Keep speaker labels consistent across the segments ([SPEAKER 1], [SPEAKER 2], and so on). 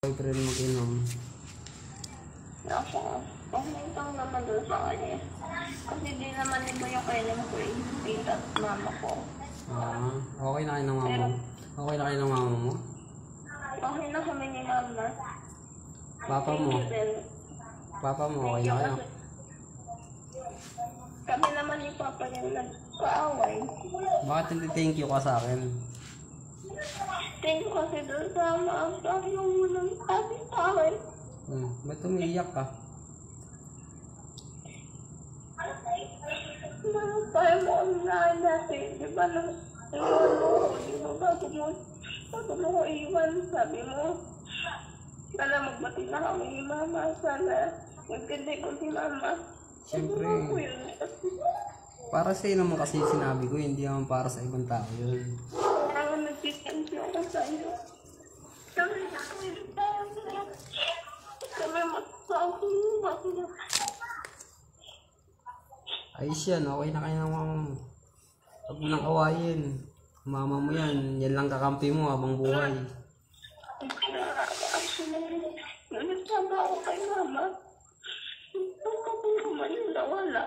[SPEAKER 1] boyfriend mag-inom.
[SPEAKER 2] Ako, okay lang naman doon sa kanya. Kasi di naman iba yung kailan ko eh. Tita at mama ko.
[SPEAKER 1] Okay na kayo ng mama mo? Okay na kayo ng mama mo?
[SPEAKER 2] Okay na kami ni mama.
[SPEAKER 1] Papa mo? Papa mo, okay na kayo?
[SPEAKER 2] Kami naman ni Papa yung nagkaaway.
[SPEAKER 1] Bakit hindi thank you ka sa akin?
[SPEAKER 2] Thank you kasi doon sa maaflak yung munang sabi sa akin.
[SPEAKER 1] Ba't umiiyak ka?
[SPEAKER 2] Ano tayo mo ang nahin natin? Di ba nung iwan mo? Di ba bago mo ko iwan? Sabi mo, sana magbati na kami ni Mama. Sana magkindi ko si Mama.
[SPEAKER 1] Siyempre, para sa'yo naman kasi sinabi ko, hindi naman para sa ibang tao yun.
[SPEAKER 2] Parang nagtitensyo ako sa'yo. Kami magsasabi.
[SPEAKER 1] Ayos yan, okay na kayo ng mama mo. Huwag mo nang awayin. Mama mo yan, yan lang kakampi mo habang buhay.
[SPEAKER 2] Nagsama ako kay Mama. Ito ka po naman yung nawala.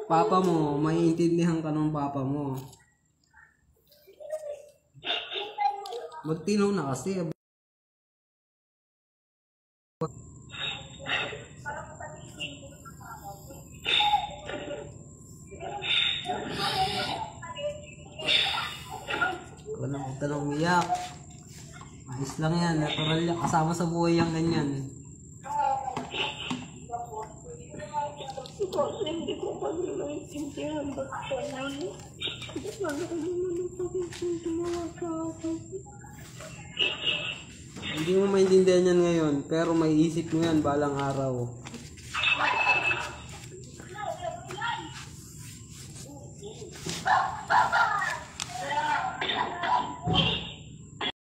[SPEAKER 1] Papa mo, maiintindihan ka ng papa mo. Magtinaw na kasi. Huwag ka nang umiyak. Ayos lang yan, natural yan. Kasama sa buhay yung ganyan.
[SPEAKER 2] Kasi hindi ko pa naiintindihan ba't pa yan. Sana ko naman ang pagkakas ginawa sa akin.
[SPEAKER 1] Hindi mo maintindihan yan ngayon, pero may isip mo yan balang araw.